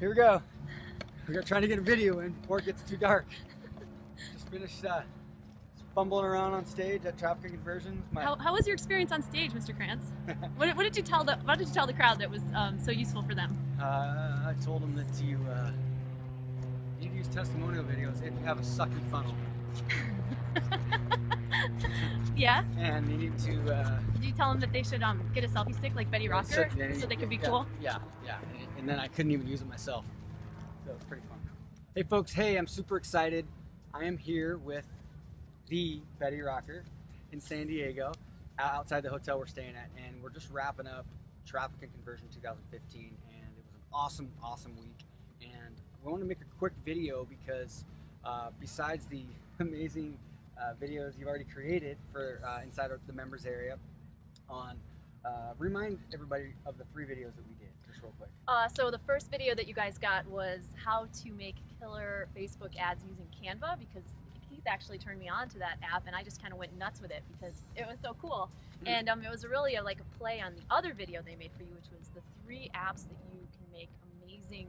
Here we go. We're trying to get a video in before it gets too dark. Just finished fumbling around on stage at Traffic Conversions. How was your experience on stage, Mr. Krantz? What did you tell the crowd that was so useful for them? I told them that you need to use testimonial videos if you have a sucky funnel. Yeah. And you need to. Did you tell them that they should get a selfie stick like Betty Rocker so they could be cool? Yeah. And then I couldn't even use it myself. So it was pretty fun. Hey folks, hey, I'm super excited. I am here with the Betty Rocker in San Diego, outside the hotel we're staying at, and we're just wrapping up Traffic and Conversion 2015, and it was an awesome week. And we want to make a quick video because besides the amazing videos you've already created for inside the members area, remind everybody of the 3 videos that we did, just real quick. So the first video that you guys got was how to make killer Facebook ads using Canva, because Keith actually turned me on to that app, and I just kind of went nuts with it because it was so cool. And it was really like a play on the other video they made for you, which was the 3 apps that you can make amazing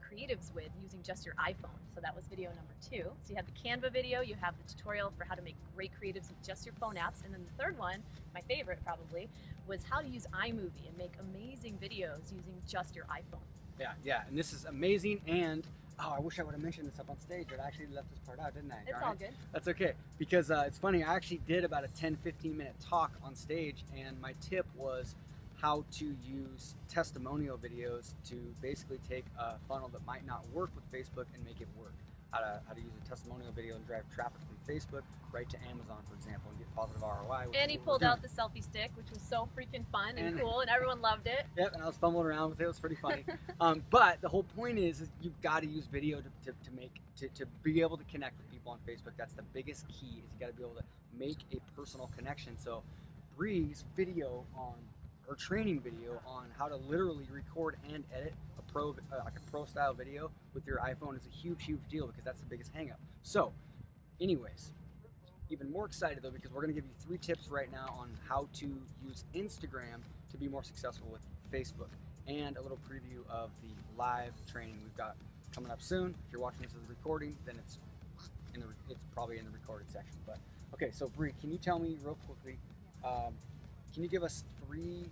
creatives with using just your iPhone. So that was video number 2. So you have the Canva video, you have the tutorial for how to make great creatives with just your phone apps, and then the third one, my favorite probably, was how to use iMovie and make amazing videos using just your iPhone. Yeah, and this is amazing. And I wish I would have mentioned this up on stage, but I actually left this part out, didn't I? It's all good. That's okay, because it's funny, I actually did about a 10-15 minute talk on stage, and my tip was how to use testimonial videos to basically take a funnel that might not work with Facebook and make it work. How to use a testimonial video and drive traffic from Facebook right to Amazon, for example, and get positive ROI. And he pulled out the selfie stick, which was so freaking fun and cool, and everyone loved it. Yep, and I was fumbling around with it. It was pretty funny. But the whole point is you've got to use video to be able to connect with people on Facebook. That's the biggest key, is you got to be able to make a personal connection. So Bree's video on her training video on how to literally record and edit like a pro style video with your iPhone is a huge deal, because that's the biggest hang up. So anyways, even more excited though, because we're going to give you 3 tips right now on how to use Instagram to be more successful with Facebook, and a little preview of the live training we've got coming up soon. If you're watching this as a recording, then it's probably in the recorded section. But okay, so Bree, can you tell me real quickly, can you give us 3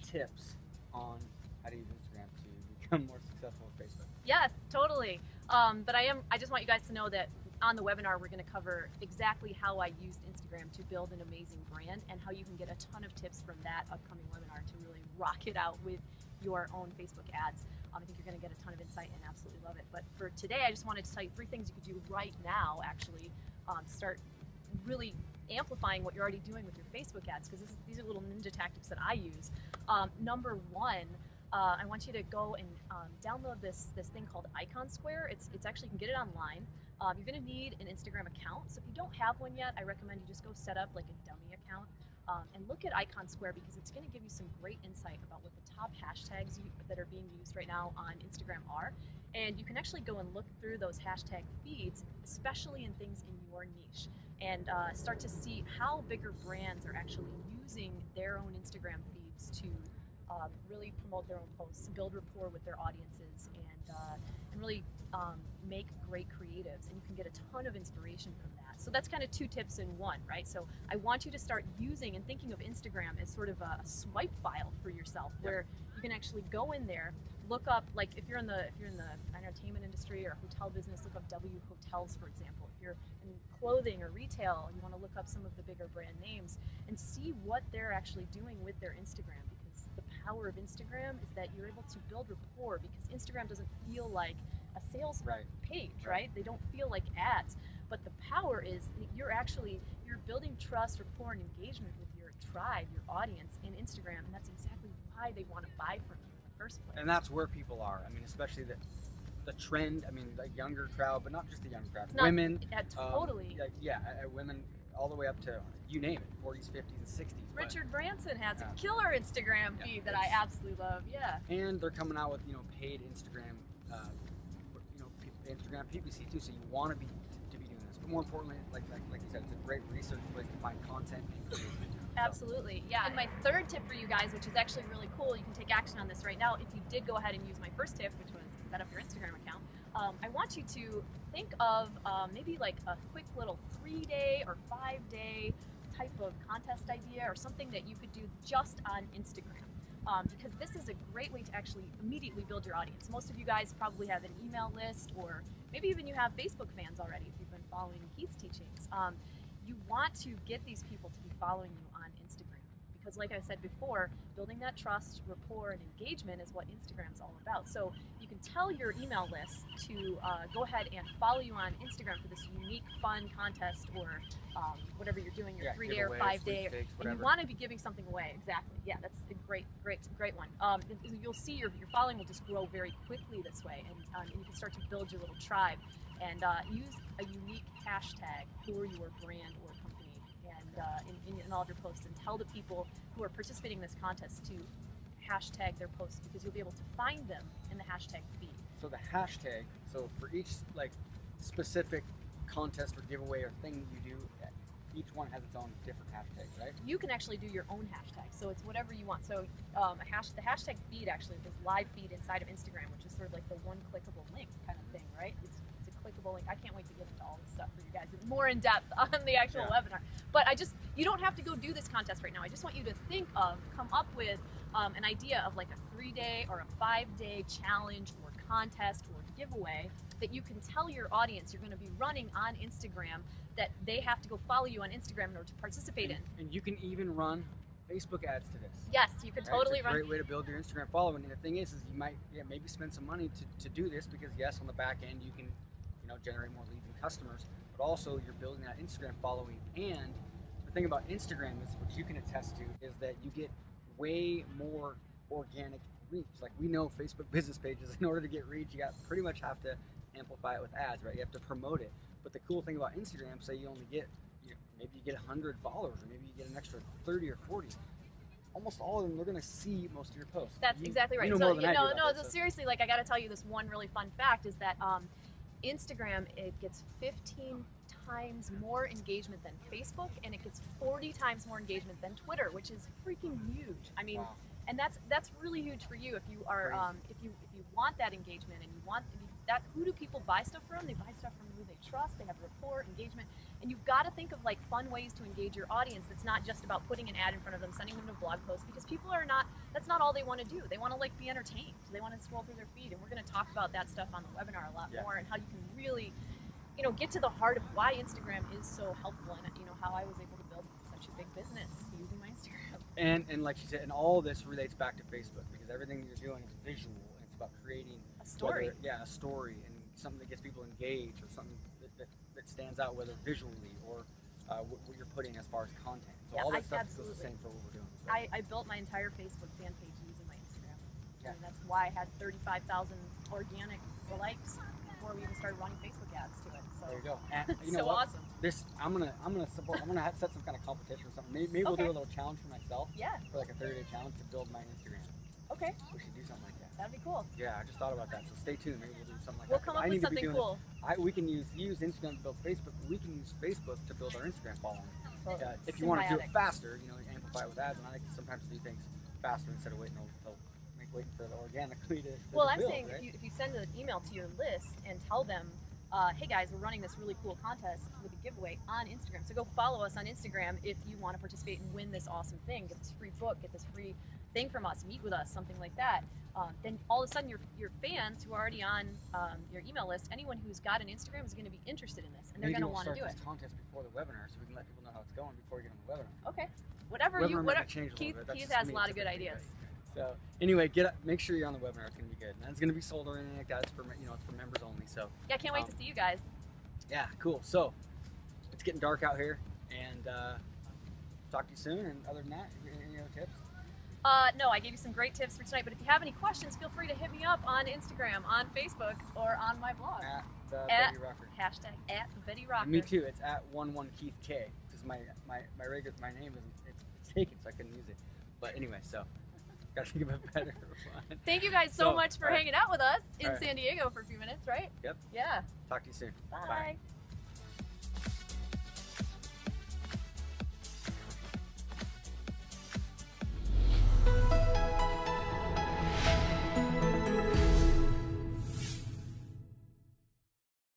tips on how to use Instagram to become more successful with Facebook? Yes, totally. But I just want you guys to know that on the webinar we're going to cover exactly how I used Instagram to build an amazing brand, and how you can get a ton of tips from that upcoming webinar to really rock it out with your own Facebook ads. I think you're going to get a ton of insight and absolutely love it. But for today, I just wanted to tell you 3 things you could do right now, actually, to start really amplifying what you're already doing with your Facebook ads, because these are little ninja tactics that I use. Number 1, I want you to go and download this thing called Icon Square. It's actually, you can get it online. You're going to need an Instagram account, so if you don't have one yet, I recommend you just go set up like a dummy account and look at Icon Square, because it's going to give you some great insight about what the top hashtags that are being used right now on Instagram are. And you can actually go and look through those hashtag feeds, especially in things in your niche, and start to see how bigger brands are actually using their own Instagram feeds to really promote their own posts, build rapport with their audiences, and really make great creatives. And you can get a ton of inspiration from that. So that's kind of 2 tips in 1, right? So I want you to start using and thinking of Instagram as sort of a swipe file for yourself, where you can actually go in there, look up, like if you're in the entertainment industry or hotel business, look up W Hotels, for example. If you're in clothing or retail, you want to look up some of the bigger brand names and see what they're actually doing with their Instagram, because the power of Instagram is that you're able to build rapport, because Instagram doesn't feel like a sales page, right? They don't feel like ads, but the power is that you're building trust, rapport, and engagement with your tribe, your audience in Instagram, and that's exactly why they want to buy from you in the first place. And that's where people are. I mean, especially the trend. I mean, the younger crowd, but not just the younger crowd. Women. Totally. Women all the way up to, you name it, 40s, 50s, and 60s. Richard Branson has a killer Instagram feed that I absolutely love. Yeah. And they're coming out with paid Instagram, Instagram PPC too. So you want to be doing this. But more importantly, like you said, it's a great research place to find content and engagement. Absolutely, yeah. And my 3rd tip for you guys, which is actually really cool, you can take action on this right now. If you did go ahead and use my first tip, which was set up your Instagram account, I want you to think of maybe like a quick little 3-day or 5-day type of contest idea or something that you could do just on Instagram. Because this is a great way to actually immediately build your audience. Most of you guys probably have an email list, or maybe even you have Facebook fans already if you've been following Keith's teachings. You want to get these people to be following you on Instagram. Because like I said before, building that trust, rapport, and engagement is what Instagram's all about. So you can tell your email list to go ahead and follow you on Instagram for this unique, fun contest, or whatever you're doing, your 3-day or 5-day. And you want to be giving something away. Exactly. Yeah, that's a great one. You'll see your following will just grow very quickly this way, and you can start to build your little tribe. And use a unique hashtag for your brand or company, and in all of your posts, and tell the people who are participating in this contest to hashtag their posts, because you'll be able to find them in the hashtag feed. So the hashtag, so for each like specific contest or giveaway or thing you do, each one has its own different hashtag, right? You can actually do your own hashtag, so it's whatever you want. So the hashtag feed actually is live feed inside of Instagram, which is sort of like the one clickable link kind of thing, right? It's a clickable link. I can't wait to get into all this stuff for you guys. It's more in depth on the actual webinar. But you don't have to go do this contest right now. I just want you to come up with an idea of like a 3-day or a 5-day challenge or contest or giveaway that you can tell your audience you're going to be running on Instagram, that they have to go follow you on Instagram in order to participate in. And you can even run Facebook ads to this. Yes, you can totally run. It's a great way to build your Instagram following. And the thing is you might maybe spend some money to do this, because yes, on the back end you can generate more leads and customers, but also you're building that Instagram following. And the thing about Instagram is, what you can attest to, is that you get way more organic reach. Like, we know Facebook business pages, in order to get reach, you pretty much have to amplify it with ads, right? You have to promote it. But the cool thing about Instagram, say you only get, maybe you get 100 followers, or maybe you get an extra 30 or 40. Almost all of them, they're going to see most of your posts. That's exactly right. Seriously, like, I got to tell you this one really fun fact is that Instagram, it gets 15 times more engagement than Facebook, and it gets 40 times more engagement than Twitter, which is freaking huge. I mean, and that's really huge for you if you are if you want that engagement, and you want that. Who do people buy stuff from? They buy stuff from who they trust. They have rapport, engagement, and you've got to think of like fun ways to engage your audience. That's not just about putting an ad in front of them, sending them to blog posts, because people are not. That's not all they want to do. They want to like be entertained. They want to scroll through their feed, and we're going to talk about that stuff on the webinar a lot more, and how you can really, get to the heart of why Instagram is so helpful, and how I was able to build such a big business using my Instagram. And like you said, and all this relates back to Facebook, because everything you're doing is visual, and it's about creating a story. A story, and something that gets people engaged, or something that stands out, whether visually or what you're putting as far as content. So all that stuff is the same for what we're doing. So. I built my entire Facebook fan page using my Instagram. Yeah. And that's why I had 35,000 organic likes before we even started running Facebook ads to it. So there you go. And you know so what? Awesome. I'm gonna set some kind of competition or something. Maybe we'll do a little challenge for myself. Yeah. For like a 30-day challenge to build my Instagram. Okay. We should do something like that. That'd be cool. Yeah, I just thought about that. So stay tuned. Maybe we'll do something like that. We'll come up with something cool. We can use Instagram to build Facebook. But we can use Facebook to build our Instagram following. If you want to do it faster, amplify it with ads. And I like to sometimes do things faster instead of waiting for the organically to Well, I'm build, saying right? if you send an email to your list and tell them, hey guys, we're running this really cool contest with a giveaway on Instagram. So go follow us on Instagram if you want to participate and win this awesome thing. Get this free book, get this free thing from us, meet with us, something like that. Then all of a sudden your fans who are already on your email list, anyone who's got an Instagram is going to be interested in this, and they're going to want to do it. Maybe we'll start this contest before the webinar, so we can let people know how it's going before we get on the webinar. Okay. Whatever Keith has a lot of good ideas. So anyway, make sure you're on the webinar. It's going to be good. And it's going to be sold or anything like that. It's for it's for members only. So yeah, can't wait to see you guys. Yeah, cool. So it's getting dark out here, and talk to you soon. And other than that, any other tips? No, I gave you some great tips for tonight, but if you have any questions, feel free to hit me up on Instagram, on Facebook, or on my blog. Betty Rocker. Hashtag @BettyRocker. And me too. It's @11KeithK, because my name it's taken, so I couldn't use it. But anyway, so gotta think of a better one. Thank you guys so much for hanging out with us in San Diego for a few minutes, right? Yep. Yeah. Talk to you soon. Bye. Bye.